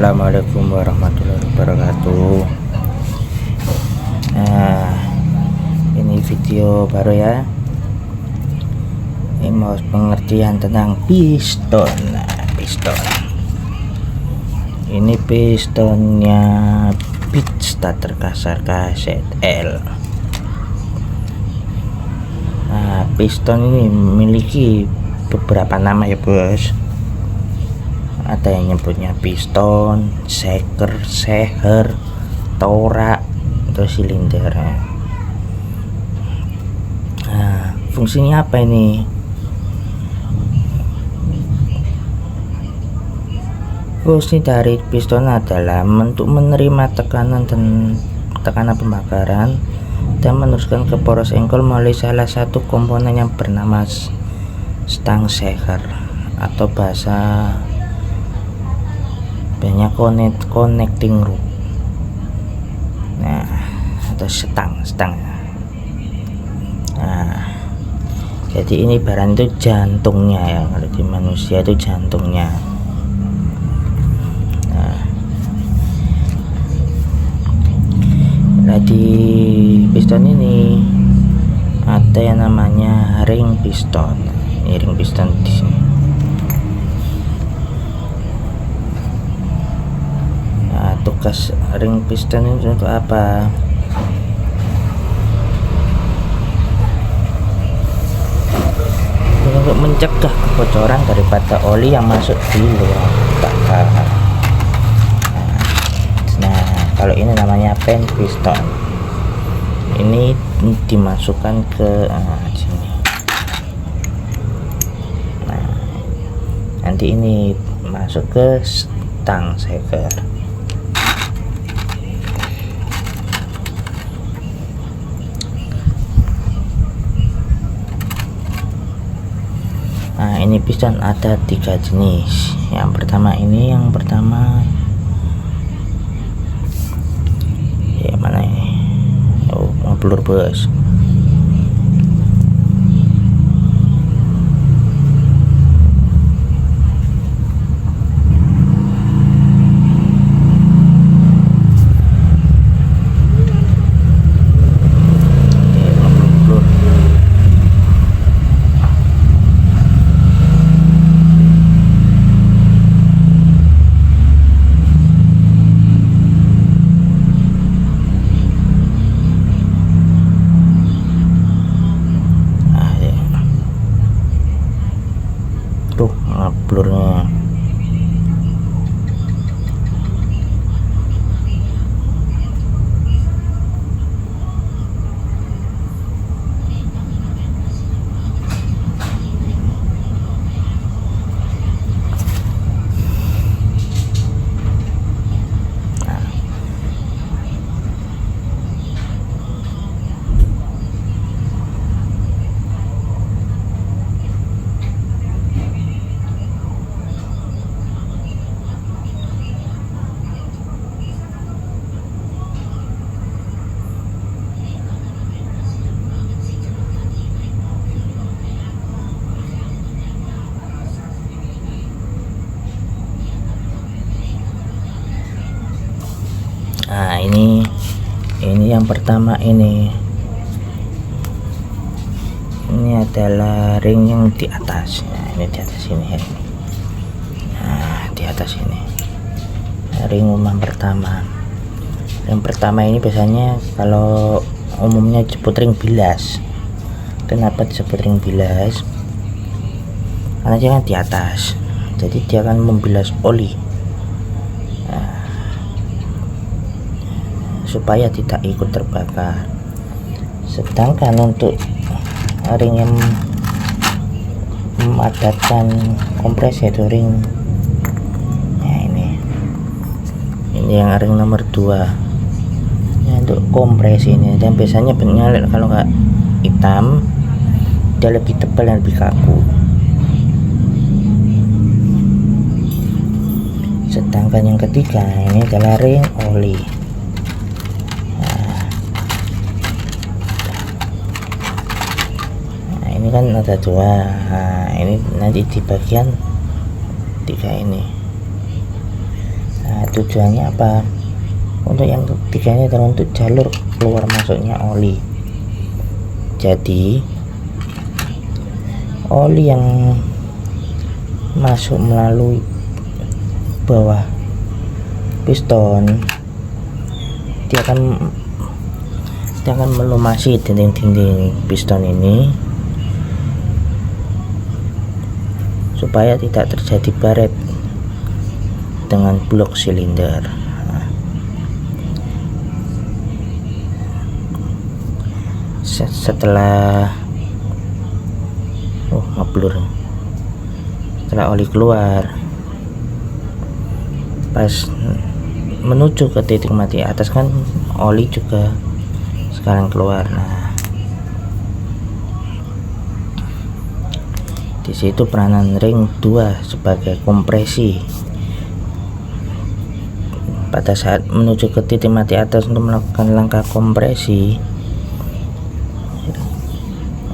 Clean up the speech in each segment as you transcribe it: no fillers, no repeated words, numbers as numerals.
Assalamualaikum warahmatullahi wabarakatuh. Nah, ini video baru ya. Ini mau pengertian tentang piston. Nah, piston. Ini pistonnya Pitch Starter Kasar Kaset L. Nah, piston ini memiliki beberapa nama ya bos. Ada yang nyebutnya piston, shaker, seher, torak, atau silinder. Nah, fungsinya apa ini? Fungsi dari piston adalah untuk menerima tekanan pembakaran dan meneruskan ke poros engkol melalui salah satu komponen yang bernama stang seher atau bahasa banyak connecting root. Nah, atau stang. Nah, jadi ini barang itu jantungnya ya, kalau di manusia itu jantungnya. Nah, di piston ini ada yang namanya ring piston. Ini ring piston di sini. Tugas ring piston ini untuk apa? Untuk mencegah kebocoran daripada oli yang masuk di luar bakar. Nah, kalau ini namanya pen piston. Ini dimasukkan ke sini. Nah, nanti ini masuk ke stang seher. Nah, ini piston ada 3 jenis. Yang pertama ya, mana ini? Oh, ngeblur bos. Blurnya. Nah, ini yang pertama ini adalah ring yang di atas. Nah, ini di atas ini ya. Nah, di atas ini ring umum pertama. Ring pertama ini biasanya kalau umumnya disebut ring bilas. Kenapa disebut ring bilas? Karena dia kan di atas, jadi dia akan membilas oli supaya tidak ikut terbakar. Sedangkan untuk ring yang memadatkan kompresi itu ring ya, ini yang ring nomor 2 ya, untuk kompresi ini. Dan biasanya bentuknya kalau nggak hitam dia lebih tebal dan lebih kaku. Sedangkan yang ketiga ini adalah ring oli. Ini kan ada 2. Nah, ini nanti di bagian 3 ini. Nah, tujuannya apa? Untuk yang ketiga ini adalah untuk jalur keluar masuknya oli. Jadi oli yang masuk melalui bawah piston dia akan melumasi dinding-dinding piston ini supaya tidak terjadi baret dengan blok silinder. Setelah ngeblur, setelah oli keluar, pas menuju ke titik mati atas kan oli juga sekarang keluar. Nah, di situ peranan ring 2 sebagai kompresi. Pada saat menuju ke titik mati atas untuk melakukan langkah kompresi,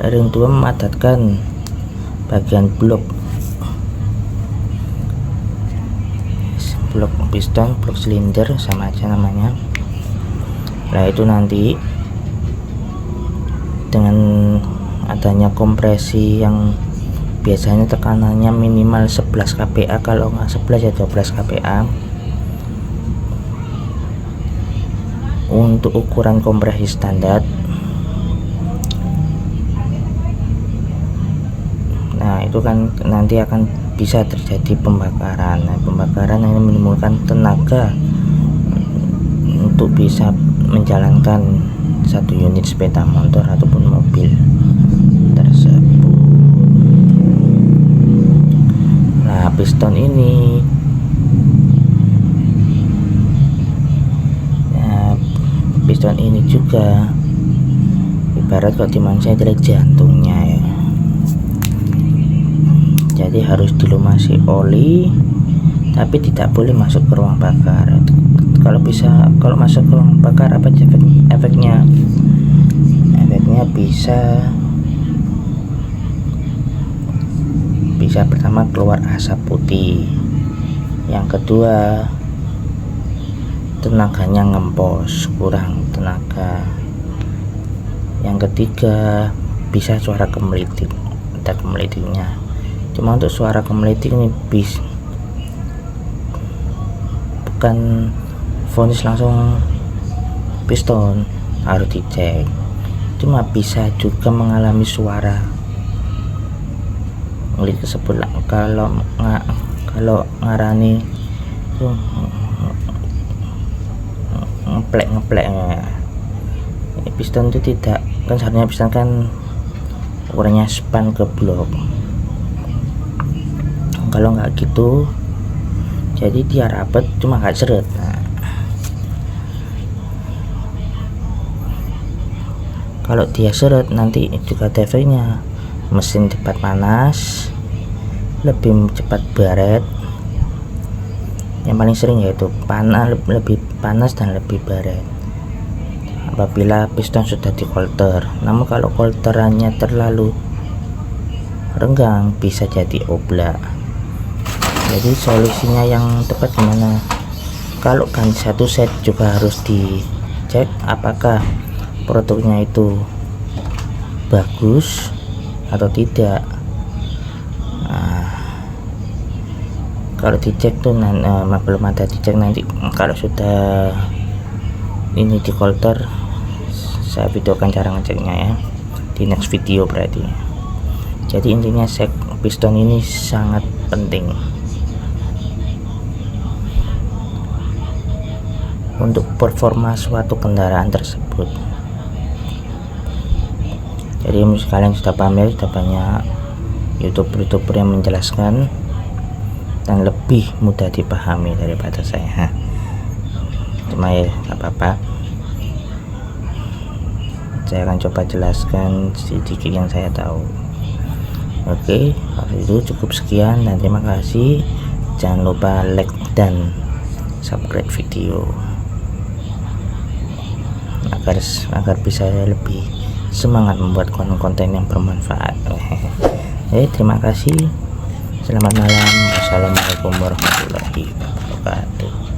ring 2 memadatkan bagian blok piston, blok silinder, sama aja namanya. Nah, itu nanti dengan adanya kompresi yang biasanya tekanannya minimal 11 kPa, kalau nggak 11 ya 12 kPa. Untuk ukuran kompresi standar, nah itu kan nanti akan bisa terjadi pembakaran. Nah, pembakaran ini menimbulkan tenaga untuk bisa menjalankan satu unit sepeda motor ataupun mobil tersebut. Nah, piston ini juga ibarat kalau di manusia adalah jantungnya ya. Jadi harus dilumasi oli, tapi tidak boleh masuk ke ruang bakar. Kalau masuk ke ruang bakar apa efeknya? Efeknya bisa pertama keluar asap putih, yang kedua tenaganya ngempos, kurang tenaga, yang ketiga bisa suara kemelitik, ada kemelitiknya. Cuma untuk suara kemelitik ini bukan vonis langsung piston, harus dicek. Cuma bisa juga mengalami suara ngelit tersebut kalau ngarani tuh ngeplek. Piston itu tidak kan, seharusnya piston kan ukurannya span ke blok. Kalau nggak gitu, jadi dia rapet cuma nggak seret. Nah, kalau dia seret nanti juga efeknya mesin cepat panas, lebih cepat baret. Yang paling sering yaitu lebih panas dan lebih baret apabila piston sudah dikolter. Namun kalau kolterannya terlalu renggang bisa jadi oblak. Jadi solusinya yang tepat gimana? Kalau ganti satu set juga harus dicek apakah produknya itu bagus atau tidak. Nah, kalau dicek tuh belum ada dicek, nanti kalau sudah ini dikolter saya videokan cara ngeceknya ya di next video berarti. Jadi intinya sek piston ini sangat penting untuk performa suatu kendaraan tersebut. Jadi kalian sudah paham ya, sudah banyak youtuber yang menjelaskan dan lebih mudah dipahami daripada saya. Cuma ya gak apa-apa, saya akan coba jelaskan sedikit yang saya tahu. Oke, kalau itu cukup sekian dan terima kasih. Jangan lupa like dan subscribe video agar bisa lebih semangat membuat konten yang bermanfaat. Terima kasih. Selamat malam. Wassalamualaikum warahmatullahi wabarakatuh.